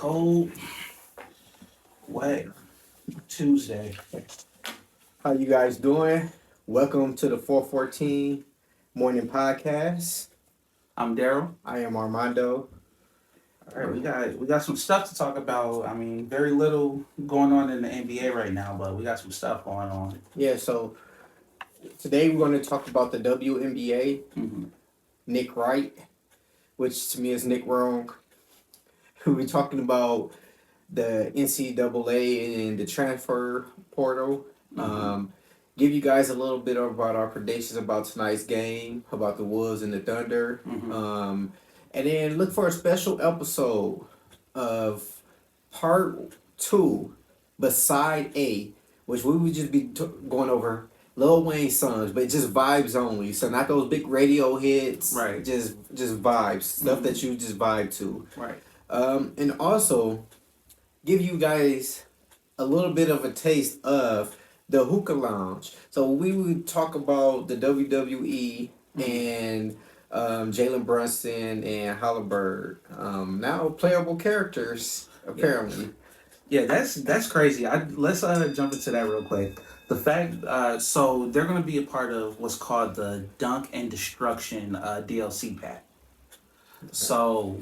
cold, wet Tuesday. How you guys doing? Welcome to the 414 Morning Podcast. I'm Daryl. I am Armando. All right, we got some stuff to talk about. I mean, very little going on in the NBA right now, but we got some stuff going on. Yeah, so today we're going to talk about the WNBA. Mm-hmm. Nick Wright, which to me is Nick Wrong. We're talking about the NCAA and the transfer portal. Mm-hmm. Give you guys a little bit about our predictions about tonight's game, about the Wolves and the Thunder. Mm-hmm. And then look for a special episode of part 2, beside A, which we would just be going over Lil Wayne songs, but just vibes only. So not those big radio hits, Right. Just vibes, stuff Mm-hmm. that you just vibe to. Right. And also give you guys a little bit of a taste of the hookah lounge. So we would talk about the WWE and Jalen Brunson and Halliburton. Now playable characters apparently. Yeah, that's crazy. Let's jump into that real quick. The fact, so they're going to be a part of what's called the Dunk and Destruction DLC pack. So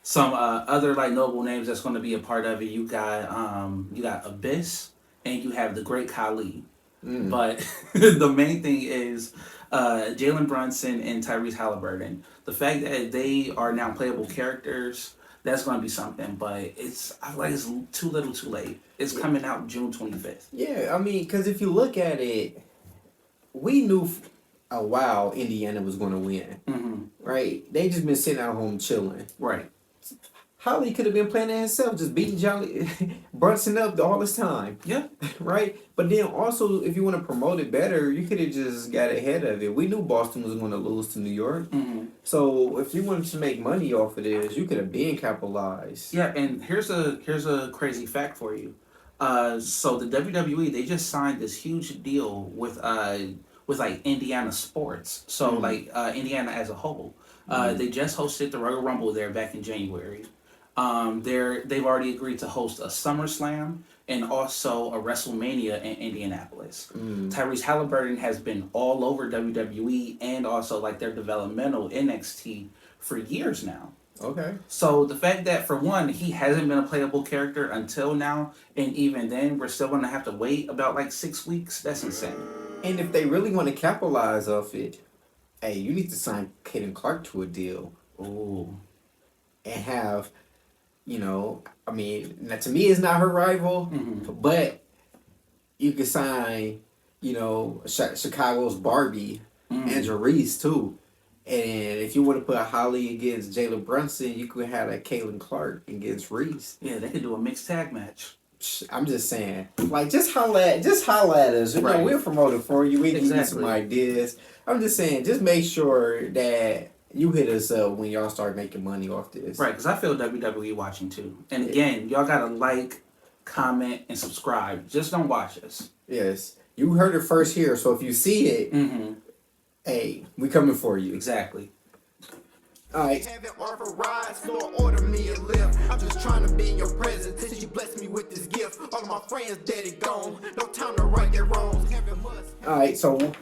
some other like notable names that's going to be a part of it. You got Abyss and you have the Great Khali. But the main thing is Jalen Brunson and Tyrese Halliburton. The fact that they are now playable characters, that's going to be something. But I feel like it's too little, too late. It's coming out June 25th. Yeah, I mean, because if you look at it, we knew a while Indiana was going to win, right? They just been sitting at home chilling. Right. Holly could have been playing it himself, just beating Jolly Brunson up all this time. Yeah. Right? But then also, if you want to promote it better, you could have just got ahead of it. We knew Boston was going to lose to New York. So if you wanted to make money off of this, you could have been capitalized. Yeah, and here's a crazy fact for you. So the WWE, they just signed this huge deal with like Indiana sports. So like Indiana as a whole. They just hosted the Royal Rumble there back in January. They've already agreed to host a SummerSlam and also a WrestleMania in Indianapolis. Tyrese Halliburton has been all over WWE and also like their developmental NXT for years now. Okay. So the fact that for one he hasn't been a playable character until now, and even then we're still gonna have to wait about like 6 weeks. That's insane. And if they really want to capitalize off it, hey, you need to sign Kaden Clark to a deal. Ooh. And have, I mean, now to me, it's not her rival, but you could sign, Chicago's Barbie, Angela Reese, too. And if you want to put Holly against Jalen Brunson, you could have that Caitlin Clark against Reese. Yeah, they could do a mixed tag match. I'm just saying, like, just holla at us. Right. We'll promote it for you. We give you Exactly. some ideas. I'm just saying, just make sure that you hit us up when y'all start making money off this. Right, because I feel WWE watching too. And again, y'all gotta like, comment, and subscribe. Just don't watch us. Yes. You heard it first here, so if you see it, hey, we coming for you. Exactly. Alright. Haven't offered rides, nor order me a lift. I'm just trying to be in your presence since you blessed me with this gift. All of my friends dead and gone. No time to right their wrongs. Alright, so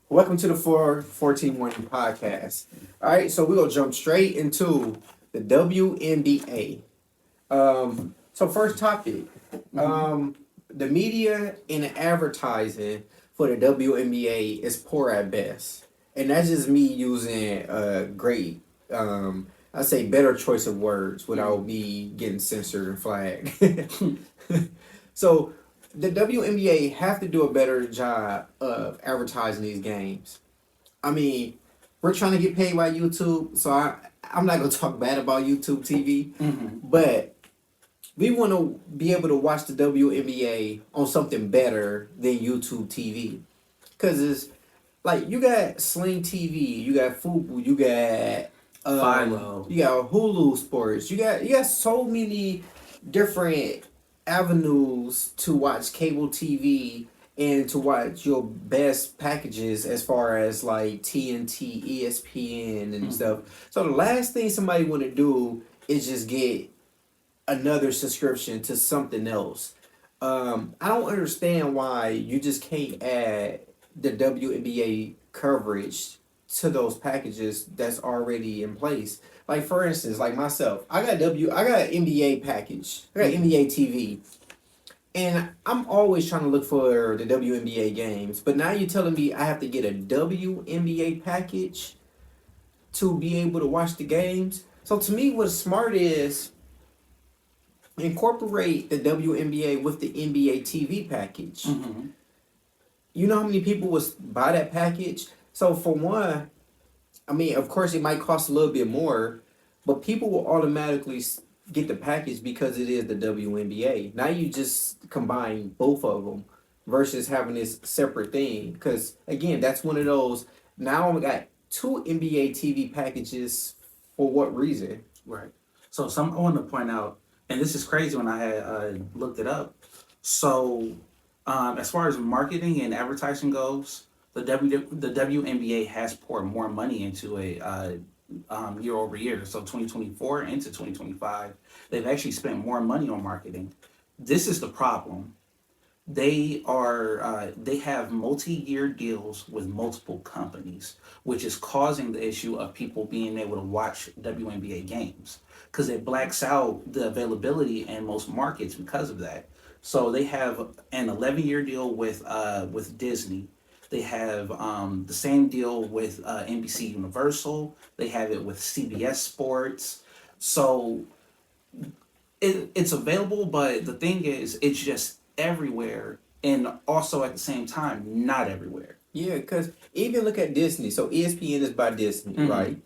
welcome to the 414 Morning Podcast. Alright, so we're gonna jump straight into the WNBA. So first topic. The media and the advertising for the WNBA is poor at best. And that's just me using a great, I say better choice of words without me getting censored and flagged. So the WNBA have to do a better job of advertising these games. I mean, we're trying to get paid by YouTube, so I'm not going to talk bad about YouTube TV, but we want to be able to watch the WNBA on something better than YouTube TV. Because it's like, you got Sling TV, you got Fubu, you got Philo. you got Hulu Sports, you got so many different avenues to watch cable TV and to watch your best packages as far as like TNT, ESPN, and stuff. So the last thing somebody want to do is just get another subscription to something else. I don't understand why you just can't add the WNBA coverage to those packages that's already in place. Like for instance, like myself, I got NBA package. I got NBA TV. And I'm always trying to look for the WNBA games. But now you're telling me I have to get a WNBA package to be able to watch the games. So to me, what's smart is incorporate the WNBA with the NBA TV package. Mm-hmm. You know how many people would buy that package? So for one, I mean, of course, it might cost a little bit more, but people will automatically get the package because it is the WNBA. Now you just combine both of them versus having this separate thing. Because again, that's one of those. Now I got two NBA TV packages. For what reason? Right. So I want to point out, and this is crazy when I had looked it up. So as far as marketing and advertising goes, the WNBA has poured more money into it year over year. So 2024 into 2025, they've actually spent more money on marketing. This is the problem. They have multi-year deals with multiple companies, which is causing the issue of people being able to watch WNBA games because it blacks out the availability in most markets because of that. So they have an 11-year deal with Disney. They have the same deal with NBC Universal. They have it with CBS Sports. So it's available, but the thing is, it's just everywhere, and also at the same time, not everywhere. Yeah, because even look at Disney. So ESPN is by Disney, right?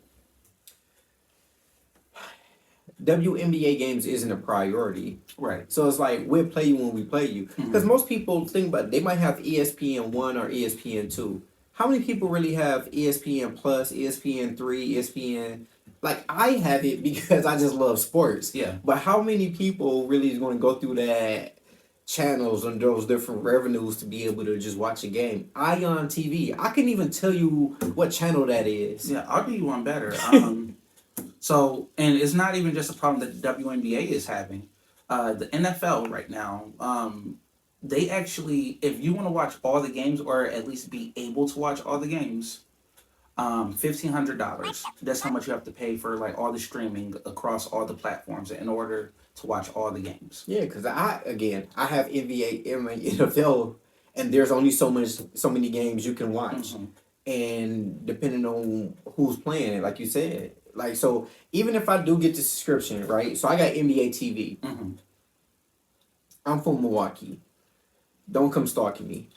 WNBA games isn't a priority. Right. So it's like, we'll play you when we play you. Because most people think about it, they might have ESPN 1 or ESPN 2. How many people really have ESPN Plus, ESPN 3, ESPN? Like, I have it because I just love sports. Yeah. But how many people really is going to go through that channels and those different revenues to be able to just watch a game? Ion TV. I can even tell you what channel that is. Yeah, I'll give you one better. So, and it's not even just a problem that the WNBA is having. The NFL right now, they actually, if you want to watch all the games or at least be able to watch all the games, $1,500. That's how much you have to pay for like all the streaming across all the platforms in order to watch all the games. Yeah, because I have NFL, and there's only so many games you can watch, and depending on who's playing it, like you said, like so even if I do get the subscription, right? So I got NBA TV. I'm from Milwaukee. Don't come stalking me.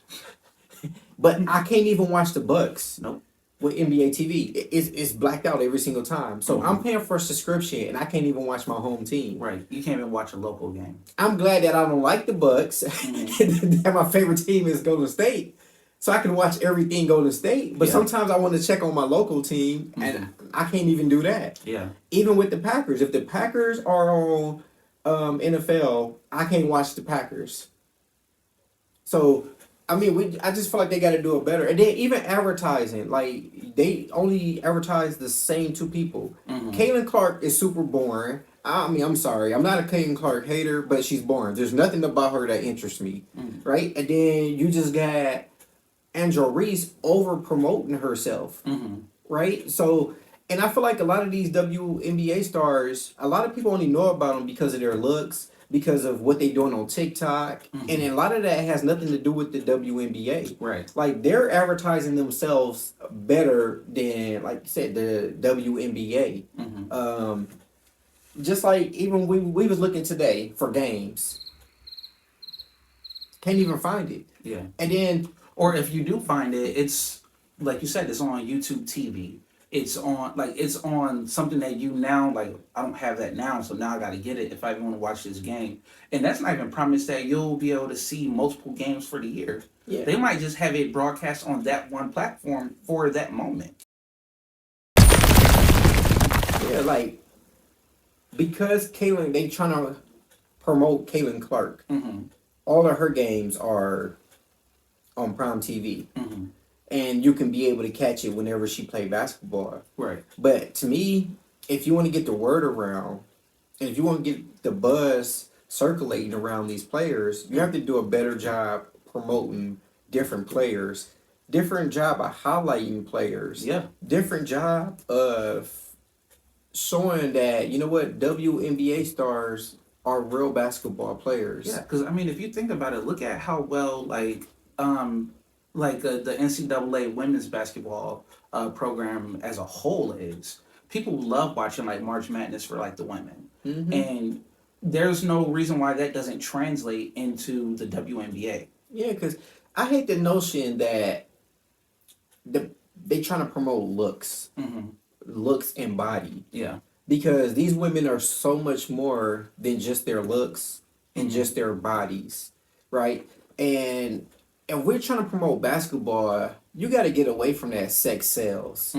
But I can't even watch the Bucks. Nope. With NBA TV, it's blacked out every single time. So I'm paying for a subscription, and I can't even watch my home team. Right. You can't even watch a local game. I'm glad that I don't like the Bucks. That my favorite team is Golden State, so I can watch everything Golden State. But sometimes I want to check on my local team, and I can't even do that. Yeah. Even with the Packers, if the Packers are on NFL, I can't watch the Packers. So. I mean, I just feel like they got to do it better. And then even advertising, like, they only advertise the same two people. Caitlin Clark is super boring. I mean, I'm sorry. I'm not a Caitlin Clark hater, but she's boring. There's nothing about her that interests me, right? And then you just got Angel Reese over-promoting herself, right? So, and I feel like a lot of these WNBA stars, a lot of people only know about them because of their looks, because of what they're doing on TikTok. And a lot of that has nothing to do with the WNBA. Right. Like, they're advertising themselves better than, like you said, the WNBA. Just like even we was looking today for games. Can't even find it. Yeah. And then... Or if you do find it, it's, like you said, it's on YouTube TV. It's on something that you now, like, I don't have that now, so now I got to get it if I want to watch this game. And that's not even promised that you'll be able to see multiple games for the year. Yeah. They might just have it broadcast on that one platform for that moment. Yeah, like, because Caitlin, they trying to promote Caitlin Clark. All of her games are on Prime TV. And you can be able to catch it whenever she play basketball. Right. But to me, if you want to get the word around, and if you want to get the buzz circulating around these players, you have to do a better job promoting different players, different job of highlighting players, Yeah. different job of showing that, you know what, WNBA stars are real basketball players. Yeah, because I mean, if you think about it, look at how well the NCAA women's basketball program as a whole is. People love watching like March Madness for like the women, and there's no reason why that doesn't translate into the WNBA. Yeah, because I hate the notion that they trying to promote looks, looks and body. Yeah, Because these women are so much more than just their looks and just their bodies, right? And if we're trying to promote basketball, you got to get away from that sex sells.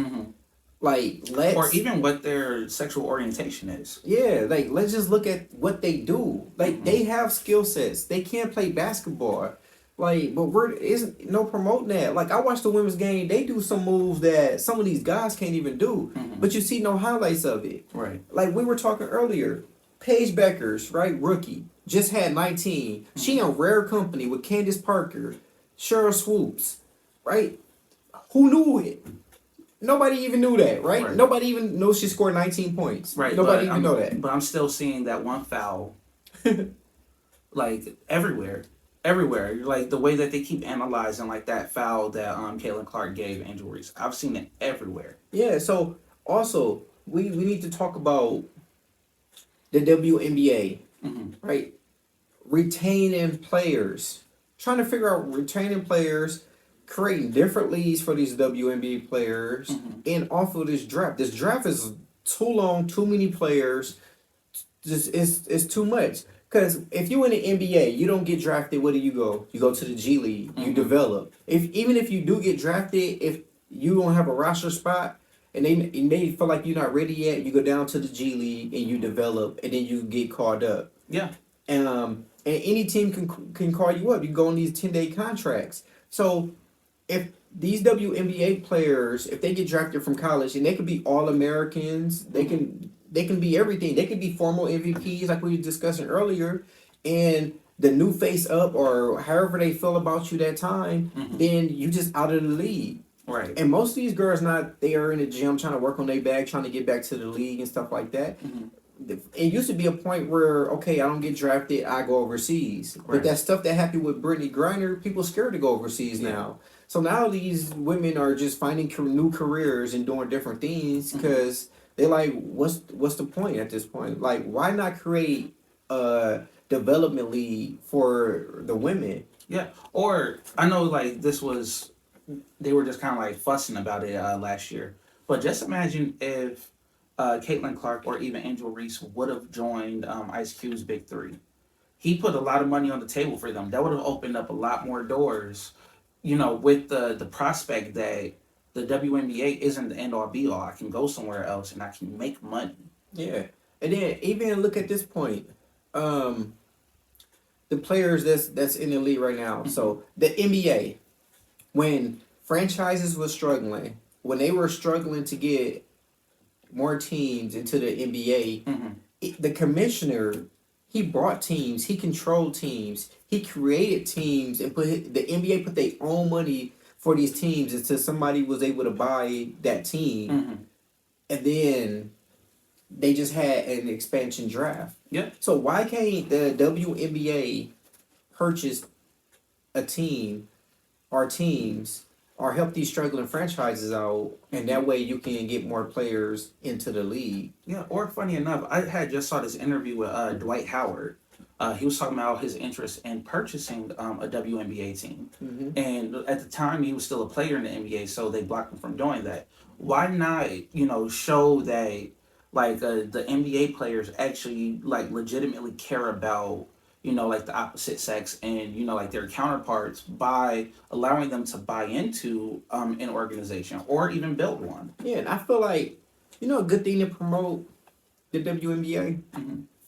Like, let's or even what their sexual orientation is. yeah, like let's just look at what they do. Like they have skill sets. They can't play basketball. Like, but we're isn't no promoting that. Like I watched the women's game. They do some moves that some of these guys can't even do. But you see no highlights of it. Right. Like we were talking earlier, Paige Beckers, right, rookie, just had 19. She in rare company with Candace Parker, Cheryl Swoops, right? Who knew it? Nobody even knew that, right? Right. Nobody even knows she scored 19 points. Right. Nobody but even know that. But I'm still seeing that one foul, like everywhere. Everywhere, like the way that they keep analyzing, like that foul that Caitlin Clark gave Angel Reese. I've seen it everywhere. Yeah, so also we need to talk about the WNBA, right? Retaining players. Trying to figure out retaining players, creating different leagues for these WNBA players, and off of this draft. This draft is too long, too many players. Just it's too much. Because if you in the NBA, you don't get drafted. Where do you go? You go to the G League. You develop. Even if you do get drafted, if you don't have a roster spot and they feel like you're not ready yet, you go down to the G League and you develop, and then you get called up. Yeah. And any team can call you up. You go on these 10-day contracts. So if these WNBA players, if they get drafted from college, and they could be All Americans, they can be everything. They could be formal MVPs like we were discussing earlier, and the new face up or however they feel about you that time, then you just out of the league. Right. And most of these girls they are in the gym trying to work on their bag, trying to get back to the league and stuff like that. It used to be a point where, okay, I don't get drafted, I go overseas. Right. But that stuff that happened with Brittany Griner, people scared to go overseas now. So now these women are just finding new careers and doing different things because they're like, what's the point at this point? Like, why not create a development league for the women? Yeah. Or I know like they were just kind of like fussing about it last year. But just imagine if Caitlin Clark or even Angel Reese would have joined Ice Cube's Big Three. He put a lot of money on the table for them. That would have opened up a lot more doors, with the prospect that the WNBA isn't the end all be all. I can go somewhere else and I can make money. Yeah. And then even look at this point. The players that's in the league right now. So the NBA, when franchises were struggling, when they were struggling to get more teams into the NBA, the commissioner, he brought teams, he controlled teams, he created teams, and the NBA put their own money for these teams until somebody was able to buy that team, and then they just had an expansion draft. Yeah. So why can't the WNBA purchase a team or teams or help these struggling franchises out, and that way you can get more players into the league? Yeah, or funny enough, I had just saw this interview with Dwight Howard. He was talking about his interest in purchasing a WNBA team. And at the time, he was still a player in the NBA, so they blocked him from doing that. Why not, show that, like, the NBA players actually, like, legitimately care about, like, the opposite sex and, like, their counterparts by allowing them to buy into an organization or even build one. Yeah, and I feel like, a good thing to promote the WNBA?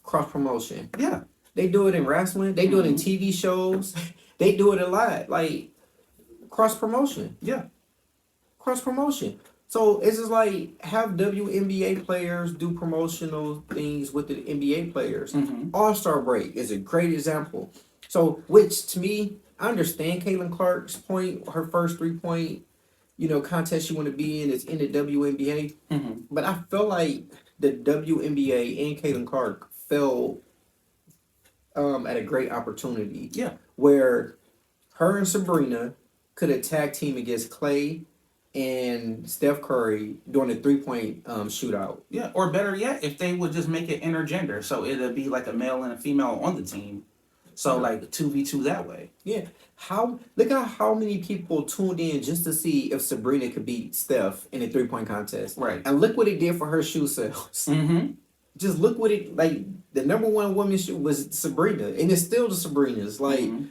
Cross promotion. Yeah. They do it in wrestling. They do it in TV shows. They do it a lot. Like, cross promotion. Yeah. Cross promotion. So it's just like have WNBA players do promotional things with the NBA players. Mm-hmm. All-Star break is a great example. So, which to me, I understand Caitlin Clark's point, her first 3-point, contest she want to be in is in the WNBA. Mm-hmm. But I feel like the WNBA and Caitlin Clark fell at a great opportunity. Yeah. Where her and Sabrina could have tag team against Clay and Steph Curry during the 3-point shootout. Yeah, or better yet, if they would just make it intergender, so it'd be like a male and a female on the team, so like 2v2 that way. Yeah. Look at how many people tuned in just to see if Sabrina could beat Steph in a 3-point contest. Right. And look what it did for her shoe sales. Mm-hmm. Just look what it like. The number one women's shoe was Sabrina, and it's still the Sabrinas. Like, Mm-hmm.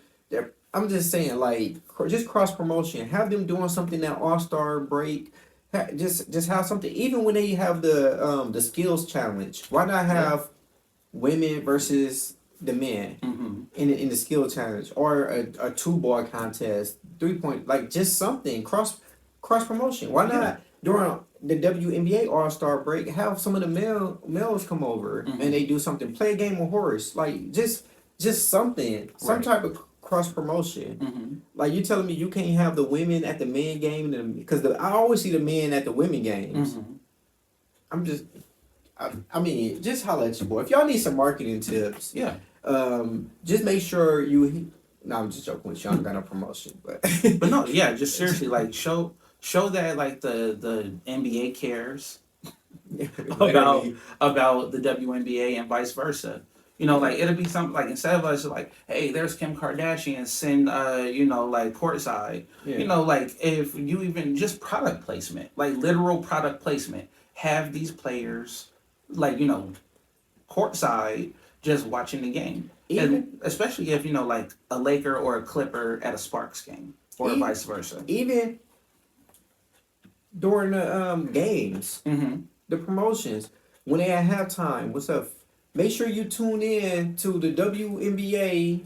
I'm just saying, like, just cross promotion. Have them doing something that All-Star break. Just have something. Even when they have the skills challenge, why not have women versus the men Mm-hmm. in the skill challenge, or a 2-ball contest, 3-point, like just something cross promotion. Why not during the WNBA All-Star break have some of the males come over and they do something, play a game of horse, like just something, some Right. type of cross promotion. Mm-hmm. Like, you telling me you can't have the women at the men game, because I always see the men at the women games. Mm-hmm. I'm just, I mean, just holla at your boy. If y'all need some marketing tips, Yeah. just make sure you. No, I'm just joking with you. I don't got no promotion, but But no, yeah, just seriously, like show that like the NBA cares about the WNBA and vice versa. Like it'll be something like, instead of us like, hey, there's Kim Kardashian, send like courtside. Yeah. Like if you even just product placement, like literal product placement, have these players like courtside just watching the game. And especially if like a Laker or a Clipper at a Sparks game, or Even- vice versa. even during the games, Mm-hmm. the promotions, when they at halftime, what's up? Make sure you tune in to the WNBA.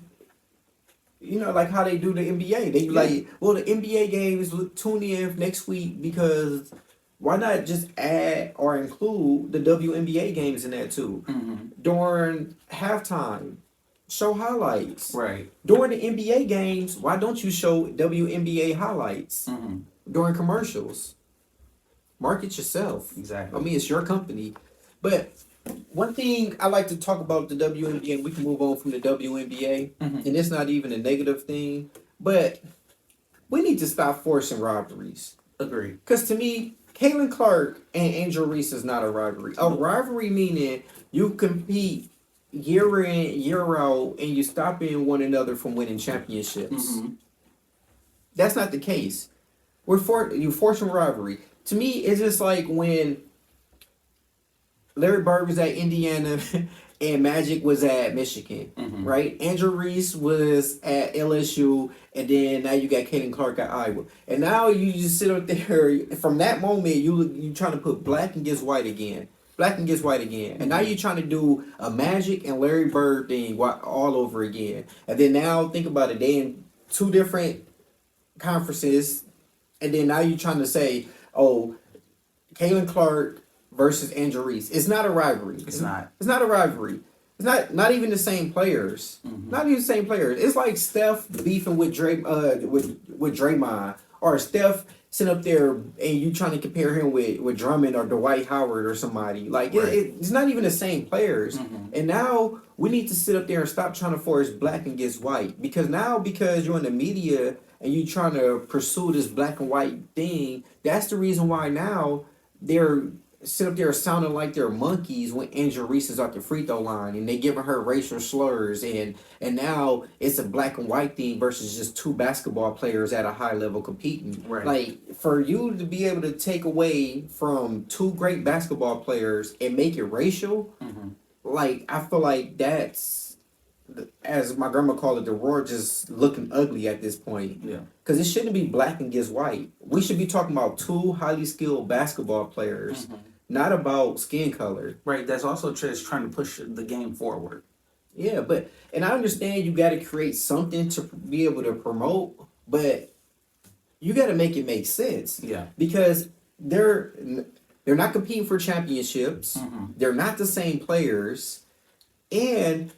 Like how they do the NBA. They be like, well, the NBA games, tune in next week, because why not just add or include the WNBA games in there too? Mm-hmm. During halftime, show highlights. Right. During the NBA games, why don't you show WNBA highlights Mm-hmm. during commercials? Market yourself. Exactly. I mean, it's your company. But one thing I like to talk about the WNBA, and we can move on from the WNBA, Mhm. and it's not even a negative thing, but we need to stop forcing rivalries. Agreed. Because to me, Caitlin Clark and Angel Reese is not a rivalry. A rivalry meaning you compete year in, year out, and you stopping one another from winning championships. Mm-hmm. That's not the case. You forcing rivalry. To me, it's just like when Larry Bird was at Indiana and Magic was at Michigan, Mhm. right? Andrew Reese was at LSU, and then now you got Caitlin Clark at Iowa. And now you just sit up there. From that moment, you trying to put black against white again. Black against white again. And now you're trying to do a Magic and Larry Bird thing all over again. And then now, think about it. They in two different conferences. And then now you're trying to say, oh, Caitlin Clark versus Angel Reese. It's not a rivalry. It's not. It's not a rivalry. It's not even the same players. Mhm. Not even the same players. It's like Steph beefing with with Draymond, or Steph sitting up there and you trying to compare him with Drummond or Dwight Howard or somebody. Like Right. it's not even the same players. Mhm. And now we need to sit up there and stop trying to force black against white, because you're in the media and you trying to pursue this black and white thing. That's the reason why now they're sit up there sounding like they're monkeys when Angel Reese is at the free throw line and they giving her racial slurs, and now it's a black and white thing versus just two basketball players at a high level competing. Right. Like, for you to be able to take away from two great basketball players and make it racial, Mhm. like, I feel like that's, as my grandma called it, the world just looking ugly at this point. Yeah. Because it shouldn't be black against white. We should be talking about two highly skilled basketball players, not about skin color. Right. That's also just trying to push the game forward. Yeah, and I understand you got to create something to be able to promote, but you got to make it make sense. Yeah. Because they're not competing for championships. They're not the same players, and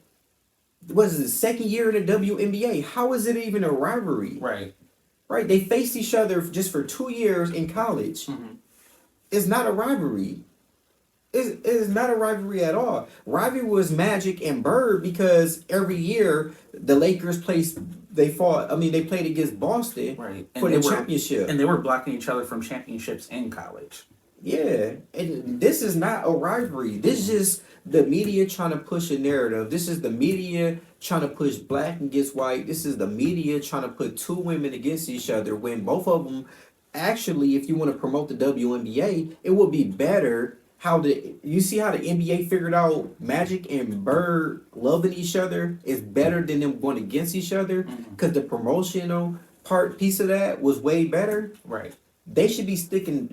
what is it, second year in the WNBA? How is it even a rivalry? Right. Right? They faced each other just for 2 years in college. It's not a rivalry. It is not a rivalry at all. Rivalry was Magic and Bird because every year the Lakers they played against Boston Right. for the championship. And they were blocking each other from championships in college. Yeah, and this is not a rivalry. This is just the media trying to push a narrative. This is the media trying to push black against white. This is the media trying to put two women against each other when both of them actually, if you want to promote the WNBA, it would be better you see how the NBA figured out Magic and Bird loving each other is better than them going against each other because the promotional piece of that was way better. Right. They should be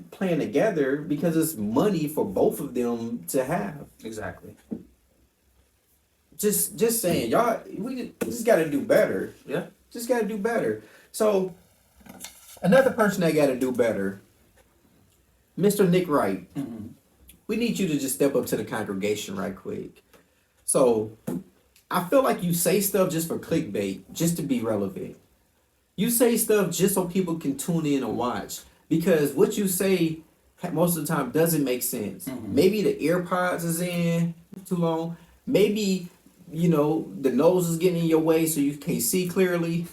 playing together because it's money for both of them to have. Exactly. Just saying, y'all, we just got to do better. Yeah. Just got to do better. So, another person that got to do better, Mr. Nick Wright. We need you to just step up to the congregation right quick. So, I feel like you say stuff just for clickbait, just to be relevant. You say stuff just so people can tune in and watch. Because what you say most of the time doesn't make sense. Maybe the AirPods is in too long. Maybe, the nose is getting in your way so you can't see clearly.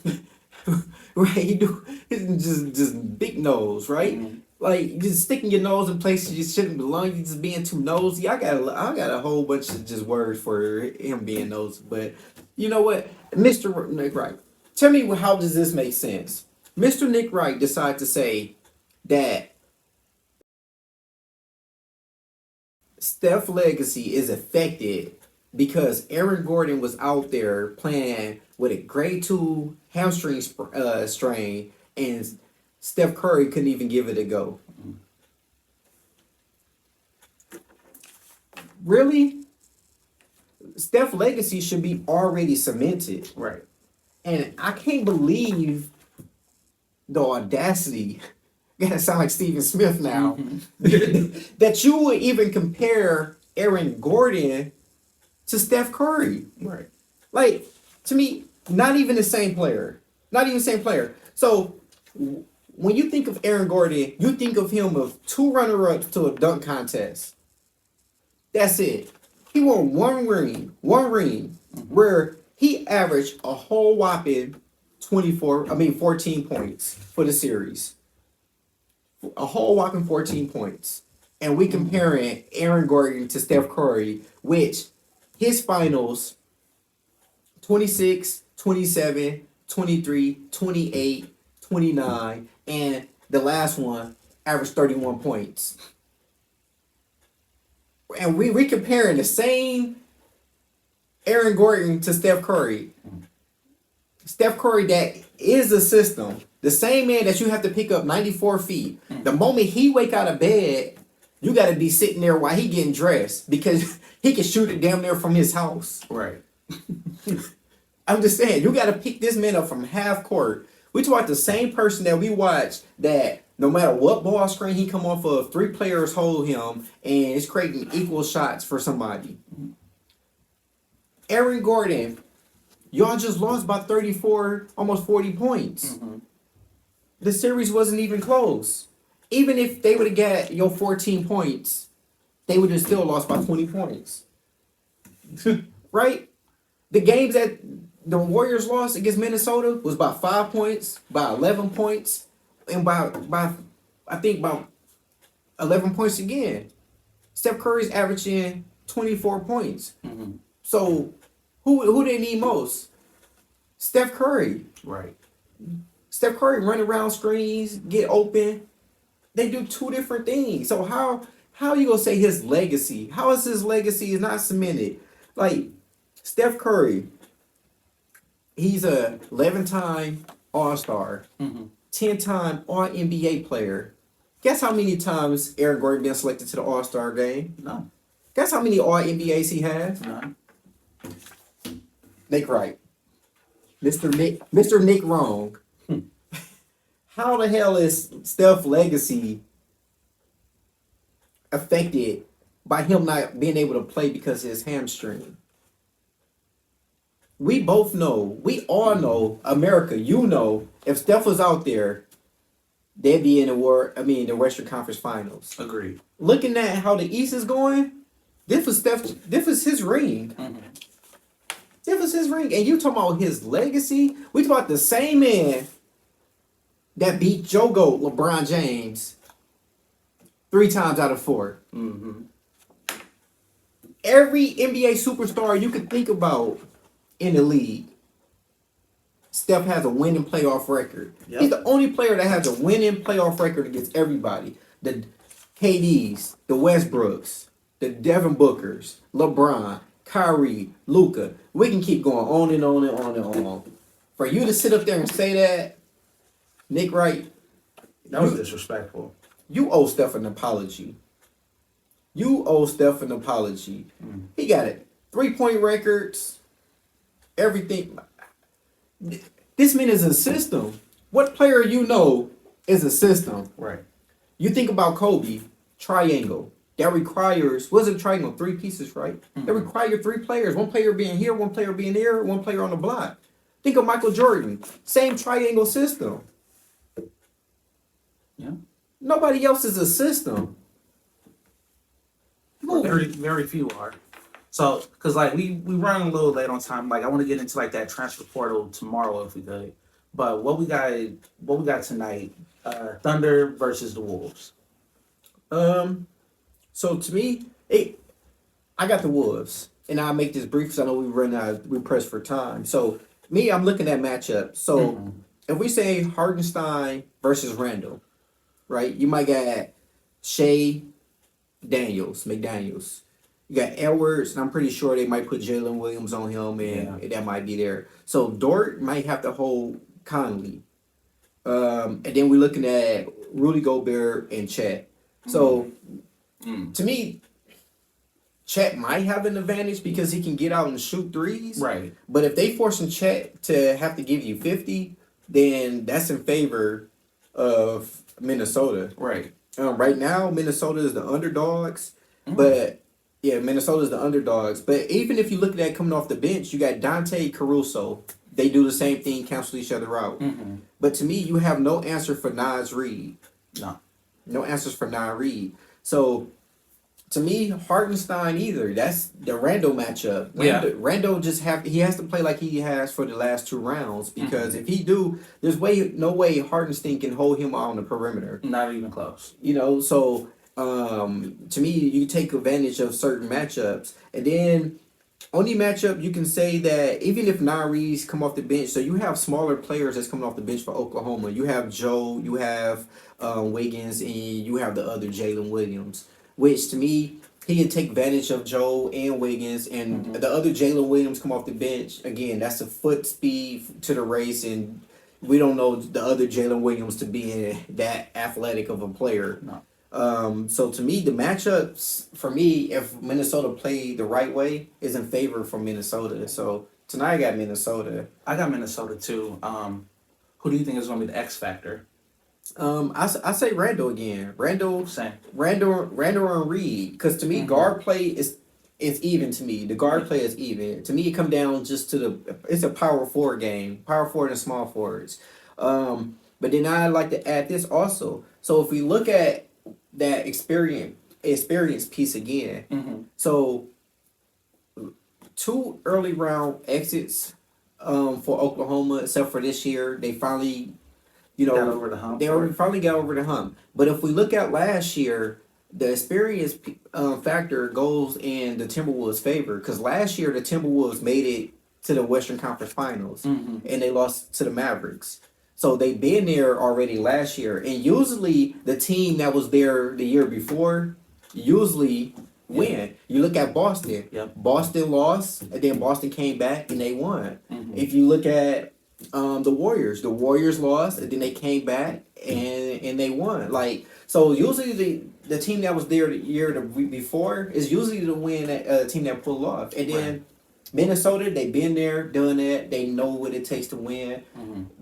Right? You do it's just big nose, right? Like just sticking your nose in places you shouldn't belong. You just being too nosy. I got a whole bunch of just words for him being nosy. But you know what, Mr. Nick Wright, tell me how does this make sense? Mr. Nick Wright decided to say that Steph's legacy is affected because Aaron Gordon was out there playing with a grade 2 hamstring strain and Steph Curry couldn't even give it a go. Really? Steph's legacy should be already cemented. Right. And I can't believe the audacity, gotta sound like Stephen Smith now, that you would even compare Aaron Gordon to Steph Curry. Right. Like, to me, not even the same player. Not even the same player. So, when you think of Aaron Gordon, you think of him of 2 runner-ups to a dunk contest. That's it. He won one ring, where he averaged a whole whopping 14 points for the series. A whole whopping 14 points. And we comparing Aaron Gordon to Steph Curry, which his finals, 26, 27, 23, 28, 29, and the last one averaged 31 points. And we comparing the same Aaron Gordon to Steph Curry. Steph Curry that is a system. The same man that you have to pick up 94 feet. The moment he wake out of bed, you got to be sitting there while he getting dressed because he can shoot it down there from his house. Right. I'm just saying, you got to pick this man up from half court. We talk about the same person that we watch that no matter what ball screen he come off of, 3 players hold him and it's creating equal shots for somebody. Aaron Gordon, y'all just lost by 34, almost 40 points. The series wasn't even close. Even if they would have got your 14 points, they would have still lost by 20 points. Right? The games that the Warriors lost against Minnesota was by 5 points, by 11 points, and by I think about 11 points again. Steph Curry's averaging 24 points. So who they need most? Steph Curry. Right. Steph Curry run around screens, get open. They do 2 different things. So how are you gonna say his legacy? How is his legacy is not cemented? Like Steph Curry, he's a 11-time All-Star, 10-time All-NBA player. Guess how many times Aaron Gordon been selected to the All-Star game? No. Guess how many All-NBAs he has? None. Nick Wright. Mr. Nick Wrong. How the hell is Steph's legacy affected by him not being able to play because of his hamstring. We both know, we all know, America, you know, if Steph was out there, they'd be in the Western Conference Finals. Agreed. Looking at how the East is going, this was his ring. This was his ring. And you talking about his legacy? We talking about the same man that beat Joe Goat, LeBron James, 3 times out of 4. Mm-hmm. Every NBA superstar you could think about in the league, Steph has a winning playoff record. Yep. He's the only player that has a winning playoff record against everybody. The KDs, the Westbrooks, the Devin Bookers, LeBron, Kyrie, Luka. We can keep going on and on and on and on. For you to sit up there and say that, Nick Wright, That was disrespectful. you owe Steph an apology. You owe Steph an apology. He got it. 3-point records, everything. This man is a system. What player you know is a system? Right. You think about Kobe, triangle. That requires, was it triangle? 3 pieces, right? That require 3 players. 1 player being here, 1 player being there, 1 player on the block. Think of Michael Jordan. Same triangle system. Yeah. Nobody else is a system. Very, very few are. So, cause like we run a little late on time. Like I want to get into like that transfer portal tomorrow if we could. But what we got tonight? Thunder versus the Wolves. So to me, I got the Wolves, and I'll make this brief because I know we press for time. So me, I'm looking at matchup. So if we say Hartenstein versus Randall, right? You might get Shea McDaniels. You got Edwards, and I'm pretty sure they might put Jalen Williams on him, and that might be there. So Dort might have to hold Conley. And then we're looking at Rudy Gobert and Chet. So to me, Chet might have an advantage because he can get out and shoot threes. Right. But if they forcing Chet to have to give you 50, then that's in favor of Minnesota. Right. Right now, Minnesota is the underdogs, but Minnesota's the underdogs. But even if you look at that coming off the bench, you got Dante Caruso. They do the same thing, cancel each other out. But to me, you have no answer for Naz Reid. No answers for Naz Reid. So to me, Hartenstein either. That's the Randall matchup. Randall he has to play like he has for the last 2 rounds because if he do, there's no way Hartenstein can hold him on the perimeter. Not even close. So to me, you take advantage of certain matchups, and then only matchup you can say that even if Nari's come off the bench, so you have smaller players that's coming off the bench for Oklahoma. You have Joe, you have Wiggins, and you have the other Jalen Williams. Which to me, he can take advantage of Joe and Wiggins, and the other Jalen Williams come off the bench. Again, that's a foot speed to the race, and we don't know the other Jalen Williams to be that athletic of a player. No. So to me, the matchups for me, if Minnesota played the right way, is in favor for Minnesota. So tonight I got Minnesota. I got Minnesota too. Who do you think is going to be the X factor? I say Randall again. Randall Same. and Reed. Because to me, guard play is even to me. The guard play is even. To me, it come down just to it's a power forward game. Power forward and small forwards. But then I'd like to add this also. So if we look at that experience piece again, so 2 early round exits for Oklahoma, except for this year, they finally got over the hump. finally got over the hump. But if we look at last year, the experience factor goes in the Timberwolves' favor because last year the Timberwolves made it to the Western Conference Finals and they lost to the Mavericks. So they've been there already last year. And usually the team that was there the year before usually win. You look at Boston. Yep. Boston lost, and then Boston came back and they won. If you look at the Warriors lost, and then they came back and they won. So usually the team that was there the year before is usually the team that pulled off. And then Minnesota, they've been there, done that. They know what it takes to win.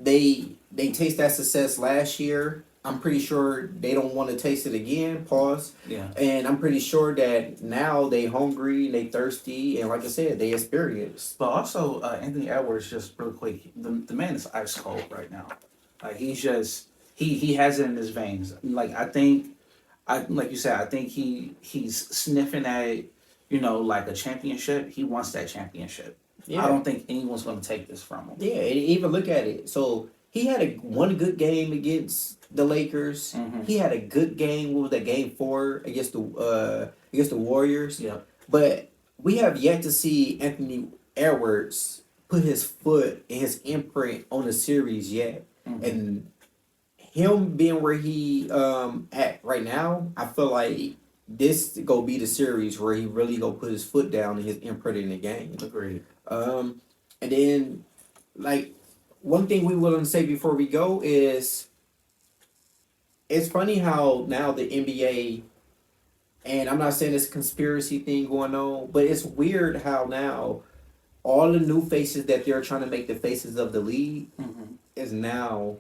They taste that success last year. I'm pretty sure they don't want to taste it again. Pause. Yeah. And I'm pretty sure that now they hungry, they thirsty, and like I said, they experienced. But also, Anthony Edwards, just real quick, the man is ice cold right now. Like he's just he has it in his veins. Like I think, like you said, I think he's sniffing at like a championship. He wants that championship. Yeah. I don't think anyone's going to take this from him. Yeah, and even look at it. So he had one good game against the Lakers. Mhm. He had a good game. What was that, game 4 against the Warriors? Yeah. But we have yet to see Anthony Edwards put his foot and his imprint on the series yet. Mhm. And him being where he at right now, I feel like this go be the series where he really go put his foot down and his imprint in the game. Agreed. And then, like, one thing we want to say before we go is, it's funny how now the NBA, and I'm not saying it's a conspiracy thing going on, but it's weird how now all the new faces that they're trying to make the faces of the league Mm-hmm. is now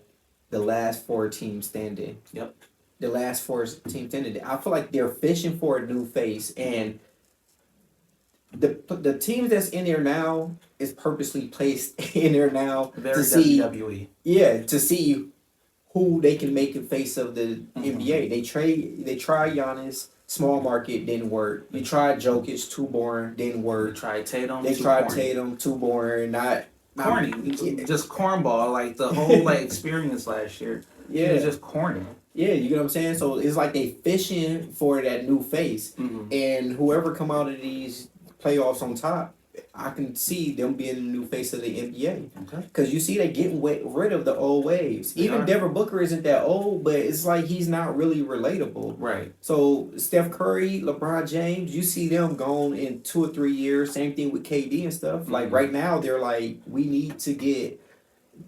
the last 4 teams standing. Yep. The last 4 teams standing. I feel like they're fishing for a new face, and the team that's in there now is purposely placed in there now Very to see, WWE. yeah, to see who they can make a face of the Mhm. NBA. They tried Giannis, small market, didn't work. They tried Jokic, too boring, didn't We work. tried Tatum. They too tried corny. Tatum, too boring, not Corny. Yeah. Just cornball. Like the whole experience last year. It was Yeah, just corny. yeah, you get what I'm saying. So it's like they fishing for that new face, Mm-hmm. and whoever come out of these playoffs on top, I can see them being the new face of the NBA. Okay. Because you see they getting rid of the old waves. They Even are. Devin Booker isn't that old, but it's like he's not really relatable. Right. So Steph Curry, LeBron James, you see them gone in 2 or 3 years. Same thing with KD and stuff. Like Mhm. right now, they're like, we need to get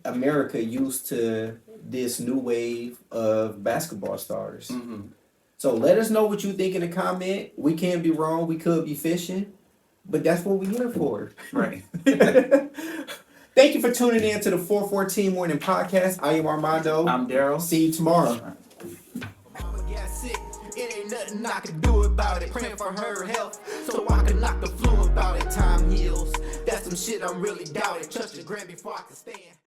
America used to this new wave of basketball stars. Mm-hmm. So let us know what you think in the comment. We can be wrong. We could be fishing, but that's what we're here for. Right. Thank you for tuning in to the 414 Morning Podcast. I am Armando. I'm Daryl. See you tomorrow. Mama got sick, it ain't nothing I can do about it. Praying for her health, so I can knock the flu about it. Time heals, that's some shit I'm really doubting. Trust your grand before I can stand.